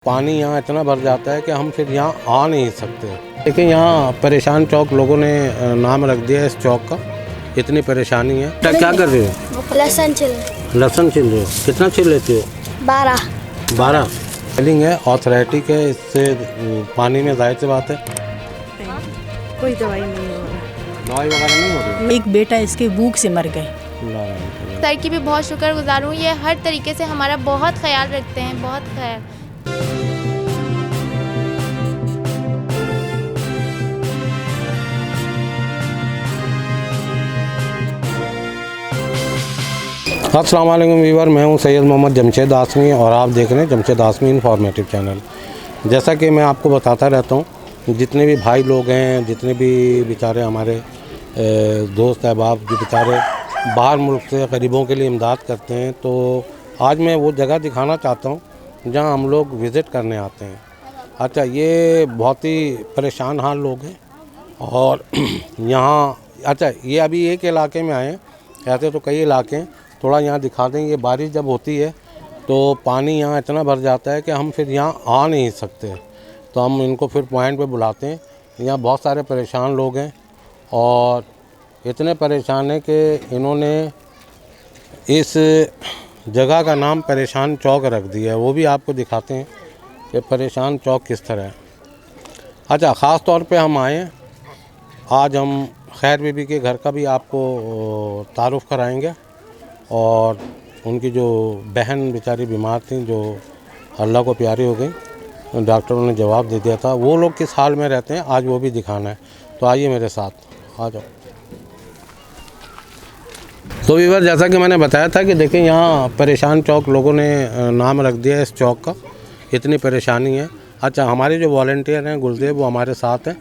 पानी यहाँ इतना भर जाता है कि हम फिर यहाँ आ नहीं सकते। लेकिन यहाँ परेशान चौक लोगों ने नाम रख दिया इस चौक का, इतनी परेशानी है। क्या कर रहे हो? लहसुन छिल। लहसुन छिल रहे हो? कितना छिल लेते हो? 12। फीलिंग है, ऑर्थराइटिक है, इससे पानी में जाहिर सी बात है कोई दवाई नहीं हो रही। दवाई वगैरह नहीं हो रही। एक बेटा इसके भूख से मर गए। सर की भी बहुत शुक्रगुजार हूँ, ये हर तरीके से हमारा बहुत ख्याल रखते हैं, बहुत ख्याल। अस्सलाम वालेकुम व्यूअर, मैं हूं सैयद मोहम्मद जमशेद आसमी और आप देख रहे हैं जमशेद आसमी इंफॉर्मेटिव चैनल। जैसा कि मैं आपको बताता रहता हूं, जितने भी भाई लोग हैं, जितने भी बेचारे हमारे दोस्त अहबाब जो बेचारे बाहर मुल्क से गरीबों के लिए इमदाद करते हैं, तो आज मैं वो जगह दिखाना चाहता हूं जहां हम लोग विज़िट करने आते हैं। अच्छा, ये बहुत ही परेशान हाल लोग हैं और यहाँ अच्छा ये अभी एक इलाके में आए हैं, ऐसे तो कई इलाके हैं। थोड़ा यहाँ दिखा दें, ये बारिश जब होती है तो पानी यहाँ इतना भर जाता है कि हम फिर यहाँ आ नहीं सकते, तो हम इनको फिर पॉइंट पे बुलाते हैं। यहाँ बहुत सारे परेशान लोग हैं और इतने परेशान हैं कि इन्होंने इस जगह का नाम परेशान चौक रख दिया है। वो भी आपको दिखाते हैं कि परेशान चौक किस तरह है। अच्छा, ख़ास तौर पे हम आए हैं, आज हम खैर बीबी के घर का भी आपको तारुफ़ कराएंगे और उनकी जो बहन बेचारी बीमार थी, जो अल्लाह को प्यारी हो गई, डॉक्टरों ने जवाब दे दिया था, वो लोग किस हाल में रहते हैं आज वो भी दिखाना है। तो आइए मेरे साथ, आ जाओ। तो व्यूअर, जैसा कि मैंने बताया था कि देखिए यहाँ परेशान चौक लोगों ने नाम रख दिया इस चौक का, इतनी परेशानी है। अच्छा, हमारे जो वॉलंटियर हैं गुलदेव, वो हमारे साथ हैं।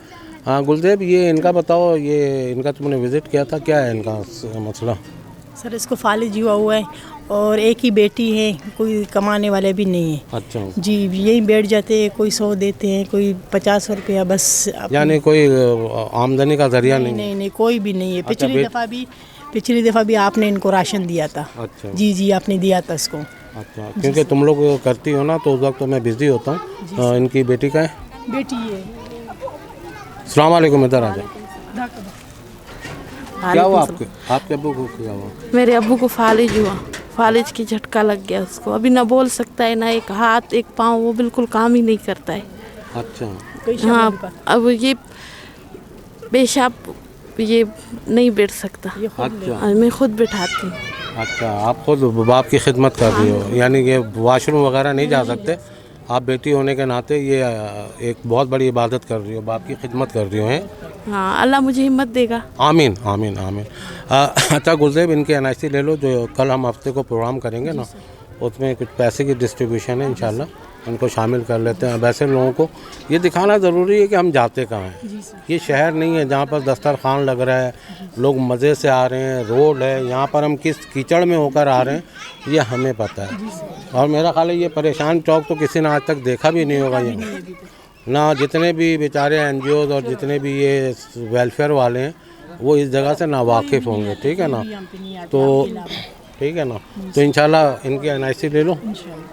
हाँ गुलदेव, ये इनका बताओ, ये इनका तुमने विज़िट किया था, क्या है इनका मसला? सर, इसको फालिज हुआ है और एक ही बेटी है, कोई कमाने वाले भी नहीं है। अच्छा जी, यही बैठ जाते हैं, कोई 100 देते हैं, कोई 50 रुपया बस। यानी कोई आमदनी का जरिया नहीं, कोई भी नहीं है। पिछली दफ़ा भी आपने इनको राशन दिया था। अच्छा जी, आपने दिया था इसको। अच्छा, क्योंकि तुम लोग करती हो ना, तो उस वक्त तो मैं बिज़ी होता हूँ। इनकी बेटी का है? बेटी है। अस्सलाम वालेकुम, इधर आ जाओ। क्या हुआ आपके अब्बू को? क्या हुआ? मेरे अब्बू को फालिज हुआ, फालिज की झटका लग गया उसको। अभी ना बोल सकता है, ना एक हाथ एक पाँव, वो बिल्कुल काम ही नहीं करता है। अच्छा। हाँ, अब ये पेशाब ये नहीं बैठ सकता। अच्छा, मैं खुद बिठाती हूँ। अच्छा, आप खुद बाप की खिदमत कर रही हो, यानी कि वॉशरूम वगैरह नहीं जा सकते आप, बेटी होने के नाते ये एक बहुत बड़ी इबादत कर रही हो, बाप की खिदमत कर रही हो हैं। हाँ, अल्लाह मुझे हिम्मत देगा। आमीन आमीन आमीन। अच्छा गुलजेब, इनके NIC ले लो, जो कल हम हफ्ते को प्रोग्राम करेंगे ना, उसमें कुछ पैसे की डिस्ट्रीब्यूशन है, इंशाल्लाह इनको शामिल कर लेते हैं। वैसे लोगों को ये दिखाना ज़रूरी है कि हम जाते कहाँ हैं। ये शहर नहीं है जहाँ पर दस्तरखान लग रहा है, लोग मज़े से आ रहे हैं, रोड है, यहाँ पर हम किस कीचड़ में होकर आ रहे हैं ये हमें पता है। और मेरा ख्याल है ये परेशान चौक तो किसी ने आज तक देखा भी नहीं होगा ये ना। जितने भी बेचारे NGOs और जितने भी ये वेलफेयर वाले हैं, वो इस जगह से ना वाकिफ़ होंगे, ठीक है ना। तो ठीक है ना, तो इंशाल्लाह इनकी NIC ले लो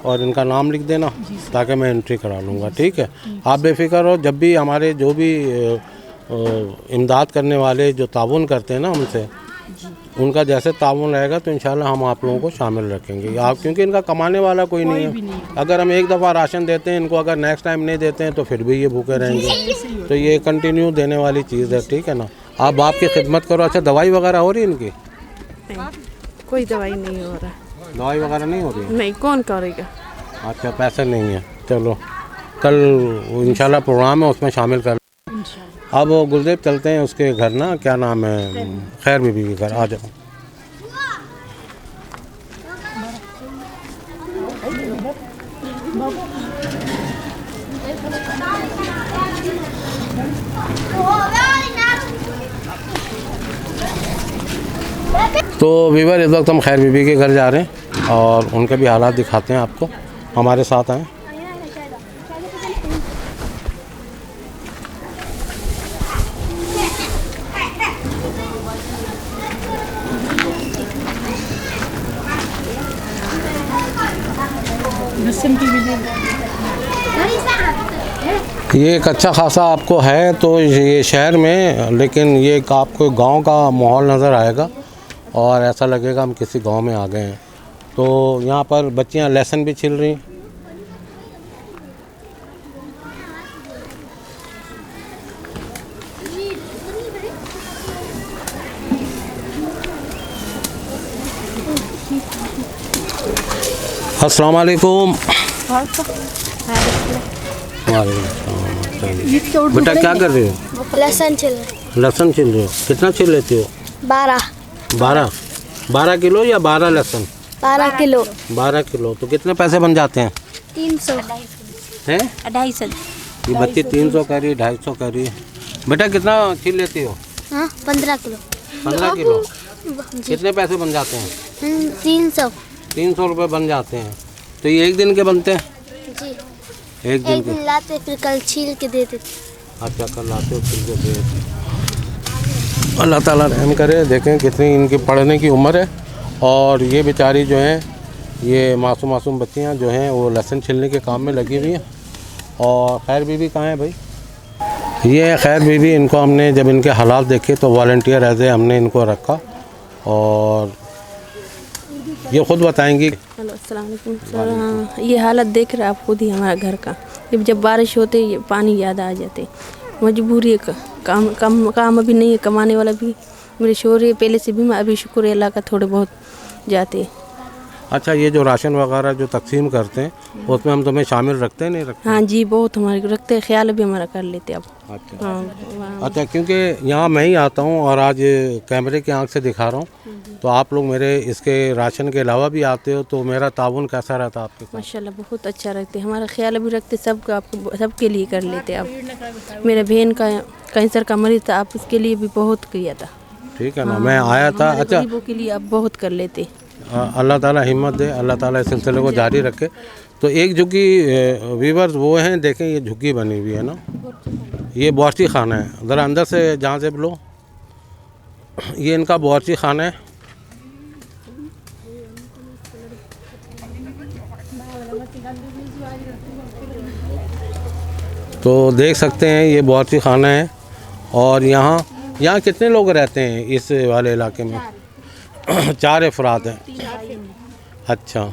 और इनका नाम लिख देना, ताकि मैं एंट्री करा लूँगा, ठीक है। आप बेफिक्र हो, जब भी हमारे जो भी इमदाद करने वाले जो ताउन करते हैं ना हमसे, उनका जैसे ताउन रहेगा तो इंशाल्लाह हम आप लोगों को शामिल रखेंगे। आप, क्योंकि इनका कमाने वाला कोई नहीं है। अगर हम एक दफ़ा राशन देते हैं इनको, अगर नेक्स्ट टाइम नहीं देते हैं तो फिर भी ये भूखे रहेंगे। तो ये कंटिन्यू देने वाली चीज़ है, ठीक है ना। आप बाप की खिदमत करो। अच्छा, दवाई वगैरह हो रही है इनकी? कोई दवाई नहीं हो रहा। दवाई वगैरह नहीं हो रही? नहीं, कौन करेगा? अच्छा, पैसे नहीं है। चलो, कल इंशाल्लाह प्रोग्राम है, उसमें शामिल कर। अब गुलदेव चलते हैं उसके घर ना, क्या नाम है, खैर बीबी के घर। आ जाओ। तो वीवर, इस वक्त हम खैर बीबी के घर जा रहे हैं और उनके भी हालात दिखाते हैं आपको। हमारे साथ आएँ। ये एक अच्छा खासा आपको है तो ये शहर में, लेकिन ये एक आपको गांव का माहौल नज़र आएगा और ऐसा लगेगा हम किसी गांव में आ गए हैं। तो यहाँ पर बच्चियाँ लहसुन भी छिल रही। अस्सलाम वालेकुम। बेटा क्या कर रही हो? लहसुन छिल रहे। लहसुन छिल रही हो? कितना छिल लेती हो? 12 किलो या 12 लहसुन? 12 किलो। 12 किलो तो कितने पैसे बन जाते हैं? 300 हैं? 250। ये बच्ची 300 कह रही, 250 कह रही है। बेटा कितना छिल लेती हो? हाँ 15 किलो। 15 किलो। कितने पैसे बन जाते हैं? 300। 300 रुपये बन जाते हैं। तो ये एक दिन के बनते हैं? जी। एक दिन एक दिन लाते फिर कल छील के दे देते। अच्छा, कल लाते हो छिल के दे देते। अल्लाह ताला रहम करे। देखें कितनी इनकी पढ़ने की उम्र है और ये बेचारी जो हैं, ये मासूम बच्चियाँ जो हैं वो लहसुन छिलने के काम में लगी हुई हैं। और खैर बीबी कहाँ है भाई? ये है खैर बीबी। इनको हमने जब इनके हालात देखे तो वॉलंटियर एज ए हमने इनको रखा और ये खुद बताएंगी। हेलो अस्सलाम वालेकुम सर। हाँ, ये हालत देख रहे आप खुद ही हमारा घर का। जब बारिश होते ये पानी ज़्यादा आ जाते, मजबूरी है। काम अभी नहीं है, कमाने वाला भी मेरे शोहर पहले से भी, मैं अभी शुक्र है अल्लाह का थोड़े बहुत जाते। अच्छा, ये जो राशन वगैरह जो तकसीम करते हैं उसमें हम तुम्हें शामिल रखते हैं नहीं रखते? हाँ जी, बहुत हमारे रखते हैं, ख्याल भी हमारा कर लेते अब। अच्छा। हाँ। अच्छा, क्योंकि यहाँ मैं ही आता हूँ और आज कैमरे की आंख से दिखा रहा हूँ, तो आप लोग मेरे इसके राशन के अलावा भी आते हो, तो मेरा ताउन कैसा रहता आपके साथ? माशाल्लाह बहुत अच्छा रखते, हमारा ख्याल भी रखते, सब आपको सबके लिए कर लेते। अब मेरे बहन का कैंसर का मरीज था, आप इसके लिए भी बहुत किया था। ठीक है ना, मैं आया था। अच्छा, गरीबों के लिए आप बहुत कर लेते। अल्लाह ताला हिम्मत दे, अल्लाह ताला इस सिलसिले को जारी रखे। तो एक झुग्गी वीवर्स वो हैं, देखें ये झुग्गी बनी हुई है ना, ये बावर्ची खाना है। ज़रा अंदर से जहाँ से लो, ये इनका बावर्ची खाना है। तो देख सकते हैं ये बावर्ची खाना है। और यहाँ कितने लोग रहते हैं इस वाले इलाके में? 4 अफराद हैं। अच्छा,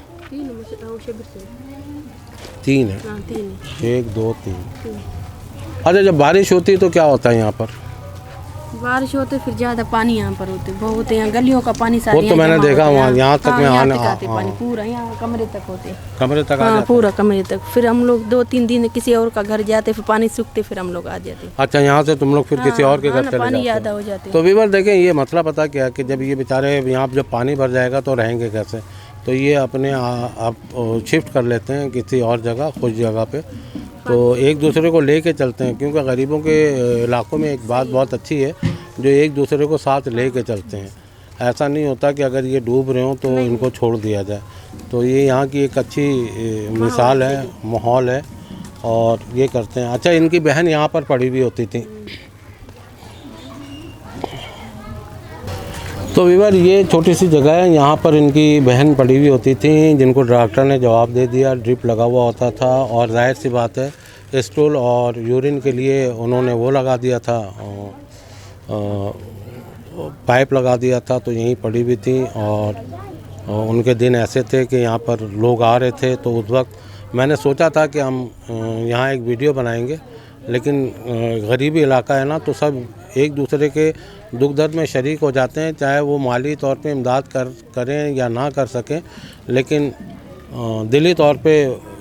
3 है। 1 2 3। अच्छा, जब बारिश होती है तो क्या होता है यहाँ पर? बारिश होते फिर ज़्यादा पानी यहाँ पर होते बहुत, यहाँ गलियों का पानी सारा वो तो मैंने देखा वहाँ, यहाँ तक में आने पानी पूरा यहाँ कमरे तक होते, कमरे तक आ हाँ जाते? पूरा कमरे तक। फिर हम लोग 2-3 दिन किसी और का घर जाते, फिर पानी सूखते, फिर हम लोग आ जाते। अच्छा, यहाँ से तुम लोग फिर किसी और के घर चले पानी जाते ज़्यादा हो? हो जाते। तो वीवर देखें, ये मसला पता क्या है कि जब ये बेचारे यहाँ जब पानी भर जाएगा तो रहेंगे कैसे? तो ये अपने आप शिफ्ट कर लेते हैं किसी और जगह, खुश जगह पे। तो एक दूसरे को ले के चलते हैं, क्योंकि गरीबों के इलाकों में एक बात बहुत अच्छी है, जो एक दूसरे को साथ ले के चलते हैं। ऐसा नहीं होता कि अगर ये डूब रहे हो तो इनको छोड़ दिया जाए। तो ये यहाँ की एक अच्छी मिसाल है, माहौल है और ये करते हैं। अच्छा, इनकी बहन यहाँ पर पड़ी हुई होती थी। तो वीवर ये छोटी सी जगह है, यहाँ पर इनकी बहन पड़ी हुई होती थी, जिनको डॉक्टर ने जवाब दे दिया, ड्रिप लगा हुआ होता था और जाहिर सी बात है स्टूल और यूरिन के लिए उन्होंने वो लगा दिया था, पाइप लगा दिया था। तो यहीं पड़ी हुई थी और उनके दिन ऐसे थे कि यहाँ पर लोग आ रहे थे। तो उस वक्त मैंने सोचा था कि हम यहाँ एक वीडियो बनाएंगे, लेकिन गरीबी इलाका है ना, तो सब एक दूसरे के दुख दर्द में शरीक हो जाते हैं, चाहे वो माली तौर पे इमदाद करें या ना कर सकें, लेकिन दिली तौर पे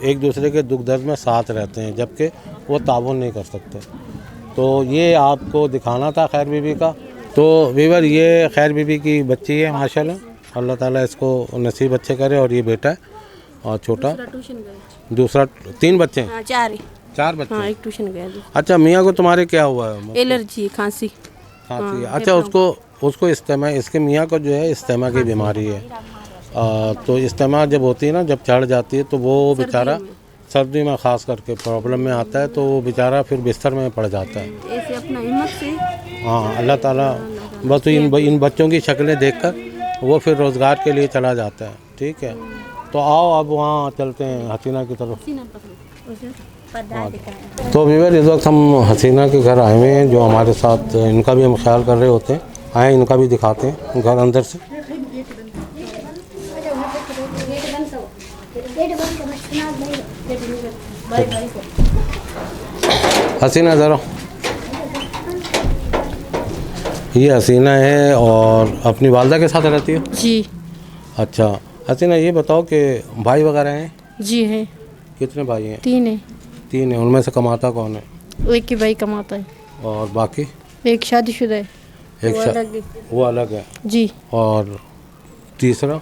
एक दूसरे के दुख दर्द में साथ रहते हैं, जबकि वो ताउन नहीं कर सकते। तो ये आपको दिखाना था खैर बीबी का। तो वीवर ये खैर बीबी की बच्ची है माशाल्लाह, अल्लाह ताला इसको नसीब अच्छे करे। और ये बेटा है और छोटा दूसरा 3 बच्चे हैं? 4 बच्चे। हाँ, एक ट्यूशन गया। अच्छा, मियाँ को तुम्हारे क्या हुआ है? एलर्जी, खांसी। अच्छा, उसको इस्तेमा, इसके मियाँ को जो है इस्तेमा की बीमारी है। तो इस्तेमा जब होती है ना, जब चढ़ जाती है, तो वो बेचारा सर्दी में ख़ास करके प्रॉब्लम में आता है, तो वो बेचारा फिर बिस्तर में पड़ जाता है। ऐसे अपना हिम्मत से, हाँ, अल्लाह ताला बस इन बच्चों की शक्लें देखकर वो फिर रोज़गार के लिए चला जाता है। ठीक है, तो आओ अब वहाँ चलते हैं हसीना की तरफ। तो व्यूअर इस वक्त हम हसीना के घर आए हुए हैं, जो हमारे साथ इनका भी हम ख्याल कर रहे होते हैं। आए इनका भी दिखाते हैं घर अंदर से। हसीना ज़रा, ये हसीना है और अपनी वालदा के साथ रहती है? जी। अच्छा हसीना, ये बताओ कि भाई वगैरह हैं? जी हैं। कितने भाई हैं? 3 है। 3 हैं। उनमें से कमाता कौन है? एक ही भाई कमाता है और बाकी? एक शादीशुदा है। वो अलग है। जी। और तीसरा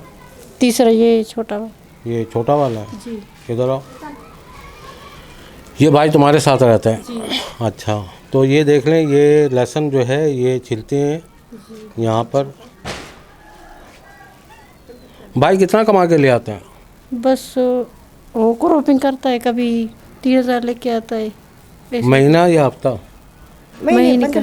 ये छोटा है। ये छोटा वाला है? जी। किधर आओ। ये भाई तुम्हारे साथ रहता है? जी। अच्छा, तो ये देख लें, ये लहसुन जो है ये छिलते हैं यहाँ पर। भाई कितना कमा के ले आते हैं? बस वो क्रॉपिंग करता है, कभी 3000 लेके आता है। महीना या हफ्ता? महीने का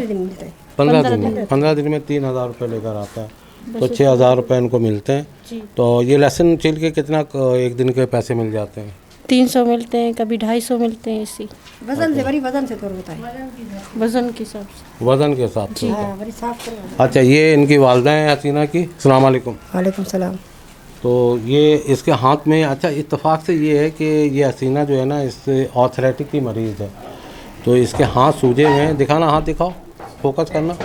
15 दिन में 3000 रुपये लेकर आता है, तो 6000 रुपये इनको मिलते हैं। जी। तो ये लहसुन छिल के कितना एक दिन के पैसे मिल जाते हैं? 300 मिलते हैं, कभी 250 मिलते हैं। इसी वजन से बड़ी वजन से तो होता है, वजन के हिसाब से। वज़न के हिसाब से। हाँ, बड़ी साफ करो। अच्छा, ये इनकी वालदा हैं हसीना की। अस्सलाम वालेकुम। वालेकुम सलाम। तो ये इसके हाथ में, अच्छा इत्तेफाक से ये है कि ये हसीना जो है ना, इससे ऑर्थराइटिस की मरीज़ है, तो इसके हाथ सूजे हुए हैं। दिखाना, हाथ दिखाओ, फोकस करना।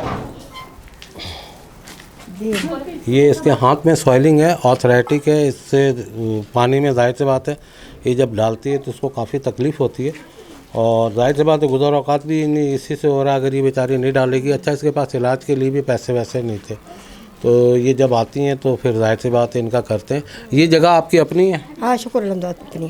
ये इसके हाथ में स्वेलिंग है, ऑर्थराइटिक है। इससे पानी में जाहिर सी बात है ये जब डालती है तो उसको काफ़ी तकलीफ़ होती है, और जाहिर सी बात है गुज़र औक़ात भी नहीं इसी से हो रहा है। अगर ये बेचारी नहीं डालेगी, अच्छा इसके पास इलाज के लिए भी पैसे वैसे नहीं थे, तो ये जब आती हैं तो फिर जाहिर सी बात है इनका करते हैं। ये जगह आपकी अपनी है? हाँ, शुक्र अल्हम्दुलिल्लाह। चलो,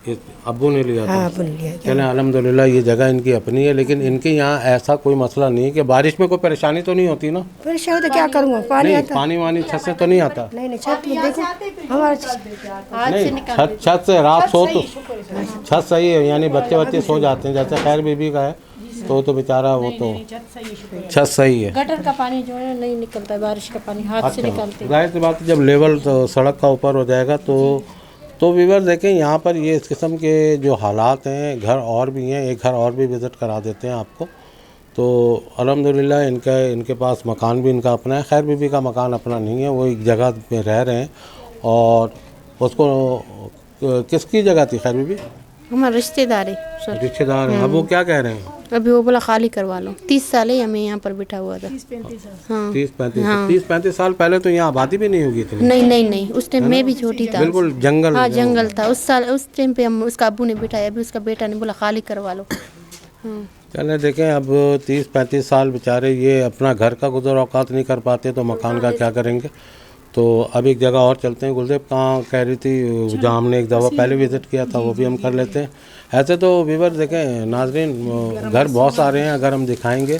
ये अब्बू ने लिया था? हाँ, अब्बू ने लिया। चलें अल्हम्दुलिल्लाह, ये जगह इनकी अपनी है। लेकिन इनके यहाँ ऐसा कोई मसला नहीं है कि बारिश में कोई परेशानी तो नहीं होती ना? परेशान तो क्या करूँगा, पानी नहीं, आता। पानी वानी छत से तो नहीं आता? नहीं, छत में देखो हमारा नहीं, छत से रात सो तो छत सही है, यानी बच्चे सो जाते हैं। जैसे खैर बीबी का है तो बेचारा वो तो छत सही है। गटर का पानी जो है नहीं निकलता है, बारिश का पानी हाथ से निकलते हैं। जाहिर सी बात है जब लेवल तो सड़क का ऊपर हो जाएगा तो व्यूअर देखें यहाँ पर ये इस किस्म के जो हालात हैं। घर और भी हैं, एक घर और भी विज़िट करा देते हैं आपको। तो अल्हम्दुलिल्लाह इनके पास मकान भी इनका अपना है। खैर बीबी का मकान अपना नहीं है, वो एक जगह में रह रहे हैं। और उसको किसकी जगह थी खैर बीबी? हमारे रिश्तेदार है सर। रिश्तेदार हैं। अब वो क्या कह रहे हैं? अभी वो बोला खाली करवा लो। 30 साल है हमें यहाँ पर बिठा हुआ था। 30-35 साल पहले तो यहाँ आबादी भी नहीं होगी इतनी। नहीं, उस टाइम मैं भी छोटी था। बिल्कुल जंगल। हाँ, जंगल था उस टाइम पे। हम उसका अब्बू ने बिठाया, अभी उसका बेटा ने बोला खाली करवा लो। चले देखें, अब 30-35 साल बेचारे ये अपना घर का गुज़र औक़ात नहीं कर पाते तो मकान का क्या करेंगे। तो अब एक जगह और चलते हैं। गुलदेव कहाँ कह रही थी, जहाँ हमने एक दफ़ा पहले विज़िट किया था, वो भी हम कर लेते हैं। ऐसे तो व्यूअर देखें नाज़रीन, घर बहुत सारे हैं। अगर हम दिखाएंगे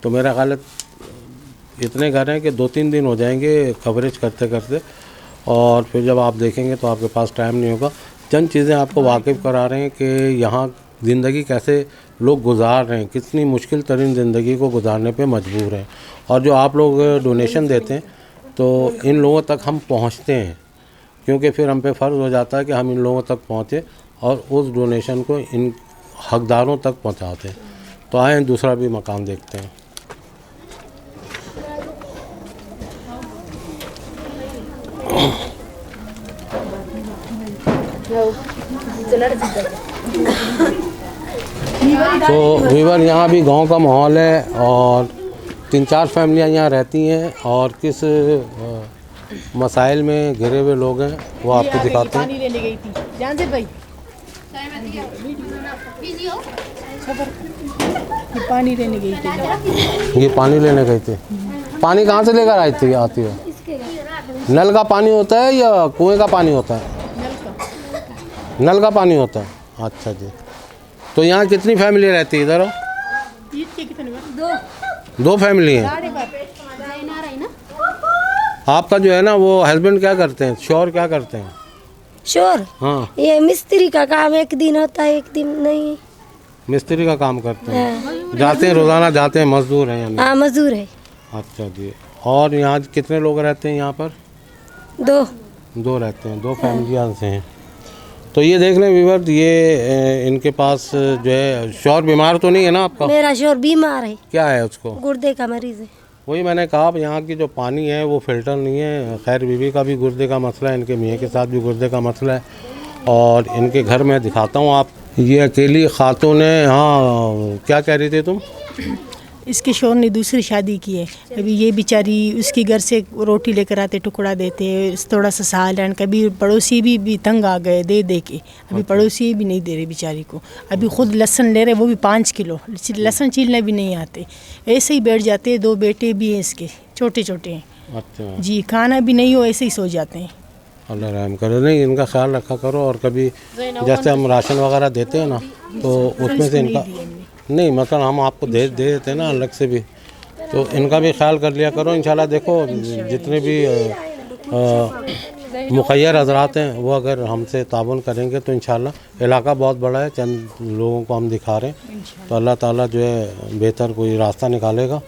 तो मेरा ख्याल है इतने घर हैं कि 2-3 दिन हो जाएंगे कवरेज करते करते, और फिर जब आप देखेंगे तो आपके पास टाइम नहीं होगा। चंद चीज़ें आपको वाकिफ़ करा रहे हैं कि यहाँ ज़िंदगी कैसे लोग गुजार रहे हैं, कितनी मुश्किल तरीन ज़िंदगी को गुजारने पे मजबूर हैं। और जो आप लोग डोनेशन देते हैं तो इन लोगों तक हम पहुँचते हैं, क्योंकि फिर हम पे फ़र्ज़ हो जाता है कि हम इन लोगों तक पहुँचे और उस डोनेशन को इन हकदारों तक पहुँचाते हैं। तो आए दूसरा भी मकान देखते हैं। तो व्यूअर यहाँ भी गांव का माहौल है और 3-4 फैमिलियाँ यहाँ रहती हैं, और किस मसाइल में घिरे हुए लोग हैं वो आपको दिखाते हैं। पानी लेने गई थी जान से भाई, ये पानी लेने गई थी। ये पानी लेने गई थी। पानी कहाँ से लेकर आती है? नल का पानी होता है या कुएं का पानी होता है? नल का पानी होता है। अच्छा जी। तो यहाँ कितनी फैमिली रहती है इधर? दो फैमिली हैं। आपका जो है ना वो हस्बैंड क्या करते हैं, शोहर क्या करते हैं? शोर, हाँ, ये मिस्त्री का काम, एक दिन होता है एक दिन नहीं। मिस्त्री का काम करते हैं। जाते हैं रोज़ाना, जाते हैं, मजदूर हैं यानी? हाँ, मजदूर है। अच्छा जी। और यहाँ कितने लोग रहते हैं यहाँ पर? 2 रहते हैं। 2 फैमिलियाँ से हैं। तो ये देख लें व्यूअर, ये इनके पास जो है शौहर बीमार तो नहीं है ना आपका? मेरा शोर बीमार है, क्या है उसको? गुर्दे का मरीज है। वही मैंने कहा, अब यहाँ की जो पानी है वो फिल्टर नहीं है। खैर बीवी का भी गुर्दे का मसला है, इनके मियाँ के साथ भी गुर्दे का मसला है। और इनके घर में दिखाता हूँ आप, ये अकेली खातून है। हाँ, क्या कह रही थी तुम? इसके शौहर ने दूसरी शादी की है। अभी ये बेचारी उसके घर से रोटी लेकर आते, टुकड़ा देते, थोड़ा सा सालन। कभी पड़ोसी भी तंग आ गए दे दे के, अभी पड़ोसी भी नहीं दे रहे बेचारी को। अभी खुद लहसुन ले रहे, वो भी 5 किलो लहसुन छीलने भी नहीं आते, ऐसे ही बैठ जाते। 2 बेटे भी हैं इसके, छोटे छोटे हैं। अच्छा जी, खाना भी नहीं हो, ऐसे ही सो जाते हैं। अल्लाह रहम करे। नहीं, इनका ख्याल रखा करो। और कभी जैसे हम राशन वगैरह देते हैं ना, तो उसमें से इनका नहीं, मतलब हम आपको दे देते हैं ना अलग से भी, तो इनका भी ख्याल कर लिया करो। इंशाल्लाह देखो, जितने भी मुखैर हजरात हैं वो अगर हमसे ताउन करेंगे तो इंशाल्लाह, इलाका बहुत बड़ा है, चंद लोगों को हम दिखा रहे हैं, तो अल्लाह ताला जो है बेहतर कोई रास्ता निकालेगा।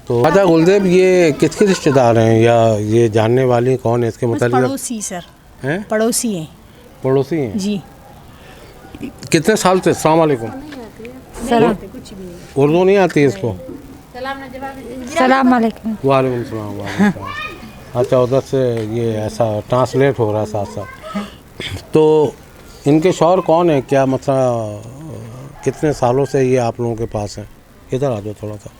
तो अच्छा गुलदेव, ये किसके रिश्तेदार हैं या ये जानने वाली कौन है इसके मुताबिक? पड़ोसी सर हैं? पड़ोसी हैं। पड़ोसी हैं जी। कितने साल से? अस्सलाम वालेकुम। उर्दू नहीं आती है इसको? सलाम अलैकुम। वालेकुम सलाम, वालेकुम सलाम। अच्छा, उधर से ये ऐसा ट्रांसलेट हो रहा है साथ साथ। तो इनके शौहर कौन है, क्या मतलब कितने सालों से ये आप लोगों के पास है? इधर आ जाओ थोड़ा सा।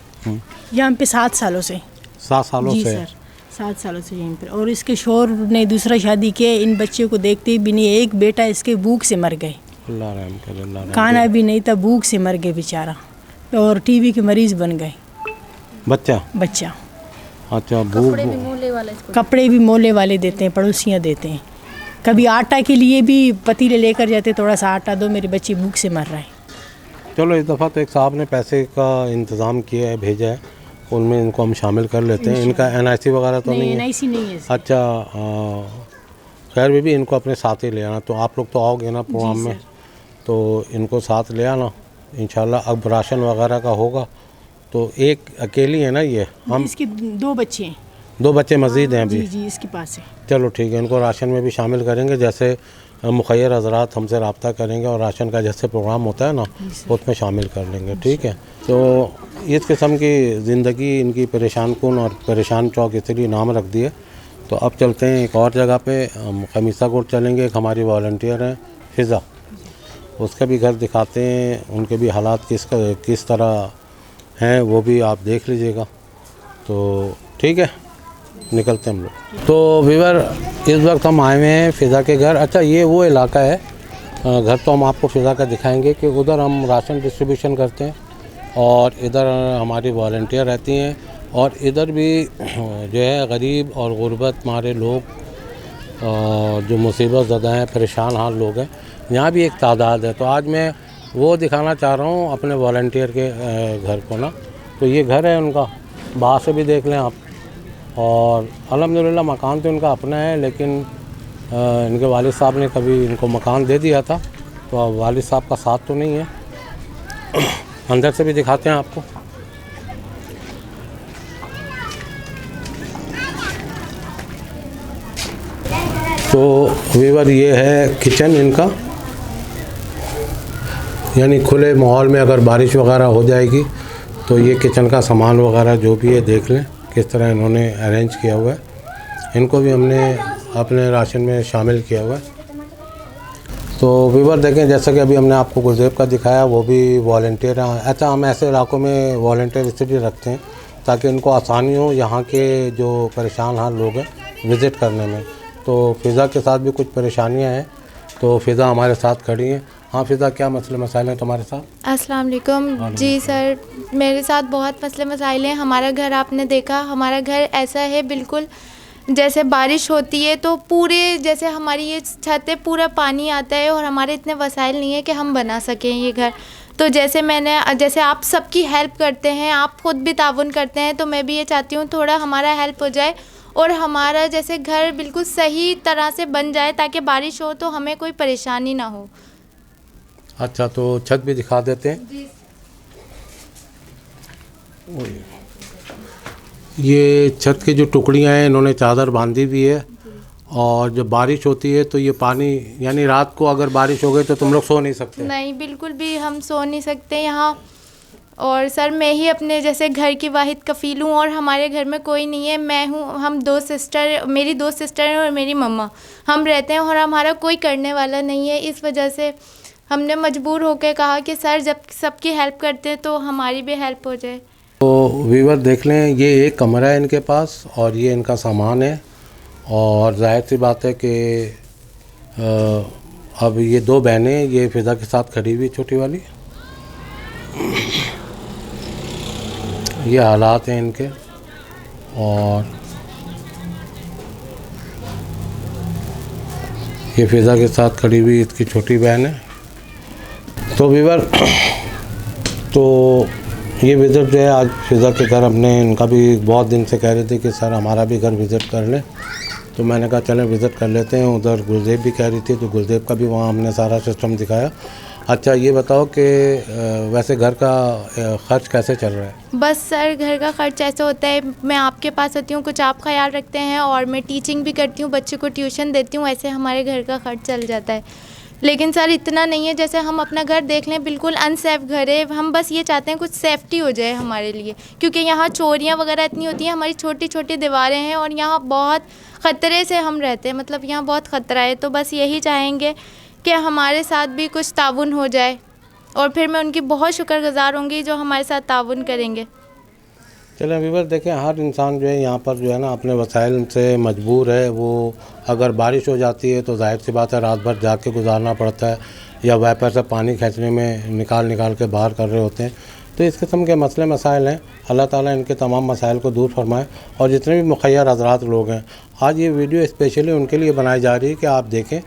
यहाँ पे 7 सालों से। 7 सालों जी से? सर, 7 सालों से यहीं पर। और इसके शौहर ने दूसरा शादी किया, इन बच्चे को देखते भी नहीं। एक बेटा इसके भूख से मर गए, अल्लाह रहम करे, अल्लाह रहम खाना भी नहीं था, भूख से मर गए बेचारा। और टीबी के मरीज बन गए बच्चा। अच्छा, कपड़े भी मोले वाले देते हैं, पड़ोसियाँ देते हैं। कभी आटा के लिए भी पतीले लेकर जाते, थोड़ा सा आटा दो, मेरे बच्चे भूख से मर रहे हैं। चलो, इस दफ़ा तो एक साहब ने पैसे का इंतज़ाम किया है, भेजा है, उनमें इनको हम शामिल कर लेते हैं। इनका NIC वगैरह तो नहीं है? NIC नहीं है। अच्छा, खैर भी इनको अपने साथ ही ले आना। तो आप लोग तो आओगे ना प्रोग्राम में, तो इनको साथ ले आना इंशाल्लाह। अब राशन वगैरह का होगा। तो एक अकेली है ना ये? हम इसके 2 बच्चे हैं। 2 बच्चे मज़ीद हैं अभी? जी, इसके पास है। चलो ठीक है, इनको राशन में भी शामिल करेंगे। जैसे मुखैर हजरात हमसे रब्ता करेंगे और राशन का जैसे प्रोग्राम होता है ना, उसमें शामिल कर लेंगे। ठीक है। तो इस किस्म की ज़िंदगी इनकी परेशान कुन और परेशान चौक इसलिए नाम रख दिए। तो अब चलते हैं एक और जगह पे, हम खमीसा कोट चलेंगे। एक हमारी वॉलंटियर हैं फ़िज़ा, उसका भी घर दिखाते हैं, उनके भी हालात किस तरह हैं वो भी आप देख लीजिएगा। तो ठीक है, निकलते हैं हम लोग। तो व्यूअर, इस वक्त हम आए हुए हैं फ़िज़ा के घर। अच्छा, ये वो इलाका है, घर तो हम आपको फ़िज़ा का दिखाएंगे कि उधर हम राशन डिस्ट्रीब्यूशन करते हैं और इधर हमारी वॉलंटियर रहती हैं। और इधर भी जो है गरीब और गुर्बत मारे लोग, जो मुसीबत ज़दा हैं, परेशान हाल लोग हैं, यहाँ भी एक तादाद है। तो आज मैं वो दिखाना चाह रहा हूँ अपने वॉलंटियर के घर को ना। तो ये घर है उनका, बाहर से भी देख लें आप। और अल्हम्दुलिल्लाह मकान तो इनका अपना है, लेकिन इनके वालिद साहब ने कभी इनको मकान दे दिया था, तो अब वालिद साहब का साथ तो नहीं है। अंदर से भी दिखाते हैं आपको। तो व्यूअर, ये है किचन इनका, यानी खुले माहौल में अगर बारिश वगैरह हो जाएगी तो ये किचन का सामान वगैरह जो भी है देख लें किस तरह इन्होंने अरेंज किया हुआ है। इनको भी हमने अपने राशन में शामिल किया हुआ है। तो व्यूअर देखें, जैसा कि अभी हमने आपको गुलदेव का दिखाया, वो भी वॉलंटियर हैं। अच्छा, हम ऐसे इलाकों में वॉलंटियर इसलिए रखते हैं ताकि इनको आसानी हो यहाँ के जो परेशान हाल लोग हैं विज़िट करने में। तो फ़िज़ा के साथ भी कुछ परेशानियाँ हैं, तो फ़िज़ा हमारे साथ खड़ी हैं। हाँ फ़िज़ा, क्या मसले मसाइल हैं तुम्हारे साथ? अस्सलाम वालेकुम। जी सर, मेरे साथ बहुत मसले मसाइल हैं। हमारा घर आपने देखा, हमारा घर ऐसा है बिल्कुल, जैसे बारिश होती है तो पूरे, जैसे हमारी ये छत है, पूरा पानी आता है और हमारे इतने वसाइल नहीं है कि हम बना सकें ये घर। तो जैसे आप सबकी हेल्प करते हैं, आप ख़ुद भी ताउन करते हैं, तो मैं भी ये चाहती हूँ थोड़ा हमारा हेल्प हो जाए और हमारा जैसे घर बिल्कुल सही तरह से बन जाए, ताकि बारिश हो तो हमें कोई परेशानी ना हो। अच्छा, तो छत भी दिखा देते हैं। ये छत की जो टुकड़ियाँ हैं, इन्होंने चादर बांधी भी है और जब बारिश होती है तो ये पानी, यानी रात को अगर बारिश हो गई तो तुम लोग सो नहीं सकते? नहीं, बिल्कुल भी हम सो नहीं सकते यहाँ। और सर मैं ही अपने जैसे घर की वाहिद कफ़ील हूँ और हमारे घर में कोई नहीं है। मैं हूँ, हम दो सिस्टर, मेरी दो सिस्टर हैं और मेरी मम्मा, हम रहते हैं और हमारा कोई करने वाला नहीं है। इस वजह से हमने मजबूर होकर कहा कि सर जब सबकी हेल्प करते हैं तो हमारी भी हेल्प हो जाए। तो व्यूअर देख लें, ये एक कमरा है इनके पास और ये इनका सामान है। और जाहिर सी बात है कि अब ये दो बहनें ये फ़िज़ा के साथ खड़ी हुई, छोटी वाली, ये हालात हैं इनके। और ये फ़िज़ा के साथ खड़ी हुई इसकी छोटी बहन है। तो व्यूअर, तो ये विज़िट जो है आज फ़िज़ा के घर, हमने इनका भी बहुत दिन से कह रहे थे कि सर हमारा भी घर विज़िट कर लें, तो मैंने कहा चलें विज़िट कर लेते हैं। उधर गुलज़ेब भी कह रही थी तो गुलज़ेब का भी वहाँ हमने सारा सिस्टम दिखाया। अच्छा ये बताओ कि वैसे घर का ख़र्च कैसे चल रहा है? बस सर घर का ख़र्च ऐसा होता है, मैं आपके पास आती हूँ, कुछ आप ख्याल रखते हैं और मैं टीचिंग भी करती हूँ, बच्चे को ट्यूशन देती हूँ, ऐसे हमारे घर का ख़र्च चल जाता है। लेकिन सर इतना नहीं है, जैसे हम अपना घर देख लें बिल्कुल अनसेफ घर है। हम बस ये चाहते हैं कुछ सेफ्टी हो जाए हमारे लिए, क्योंकि यहाँ चोरियाँ वगैरह इतनी होती हैं, हमारी छोटी छोटी दीवारें हैं और यहाँ बहुत ख़तरे से हम रहते हैं, मतलब यहाँ बहुत ख़तरा है। तो बस यही चाहेंगे कि हमारे साथ भी कुछ ताउन हो जाए और फिर मैं उनकी बहुत शुक्रगुज़ार होंगी जो हमारे साथ ताउन करेंगे। चलें व्यूअर, देखें हर इंसान जो है यहाँ पर जो है ना अपने वसाइल से मजबूर है। वो अगर बारिश हो जाती है तो जाहिर सी बात है रात भर जाग के गुजारना पड़ता है, या वाइपर से पानी खींचने में निकाल के बाहर कर रहे होते हैं। तो इस किस्म के मसले मसाइल हैं। अल्लाह ताला इनके तमाम मसाइल को दूर फरमाए। और जितने भी मुखय्यर हज़रात लोग हैं, आज ये वीडियो स्पेशली उनके लिए बनाई जा रही है कि आप देखें।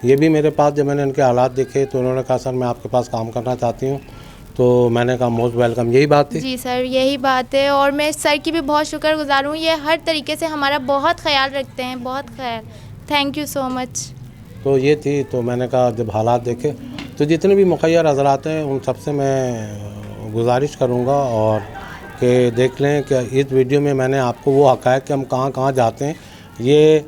ये भी मेरे पास जब मैंने इनके हालात देखे तो उन्होंने कहा सर मैं आपके पास काम करना चाहती हूँ, तो मैंने कहा मोस्ट वेलकम, यही बात थी? जी सर यही बात है और मैं सर की भी बहुत शुक्रगुज़ार हूँ। ये हर तरीके से हमारा बहुत ख्याल रखते हैं, बहुत ख्याल। Thank you so much. तो ये थी, तो मैंने कहा जब हालात देखे तो जितने भी मुखय्यर हज़रात हैं उन सबसे मैं गुजारिश करूँगा और कि देख लें कि इस वीडियो में मैंने आपको वो हक़ाइक़ कि हम कहाँ कहाँ जाते हैं। ये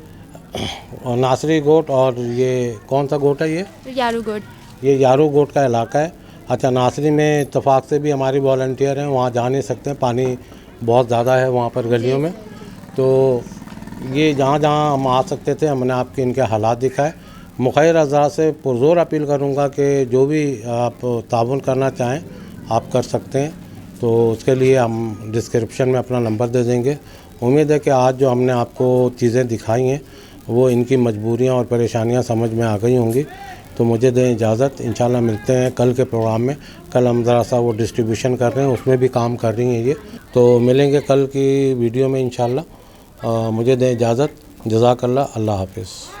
नासरी गोट और ये कौन सा गोट है? ये यारू गोट। ये यारू गोट का इलाका है। अच्छा, नासरी में इत्तफाक से भी हमारी वॉलंटियर हैं, वहाँ जा नहीं सकते, पानी बहुत ज़्यादा है वहाँ पर गलियों में। तो ये जहाँ जहाँ हम आ सकते थे हमने आपके इनके हालात दिखाए। मुखय्यर हज़रात से पुरज़ोर अपील करूँगा कि जो भी आप ताउन करना चाहें आप कर सकते हैं। तो उसके लिए हम डिस्क्रिप्शन में अपना नंबर दे देंगे। उम्मीद है कि आज जो हमने आपको चीज़ें दिखाई हैं वो इनकी मजबूरियाँ और परेशानियाँ समझ में आ गई होंगी। तो मुझे दें इजाज़त, इंशाल्लाह मिलते हैं कल के प्रोग्राम में। कल हम ज़रा सा वो डिस्ट्रीब्यूशन कर रहे हैं, उसमें भी काम कर रही हैं ये। तो मिलेंगे कल की वीडियो में इंशाल्लाह। मुझे दें इजाज़त। जज़ाकल्लाह। अल्लाह हाफ़िज़।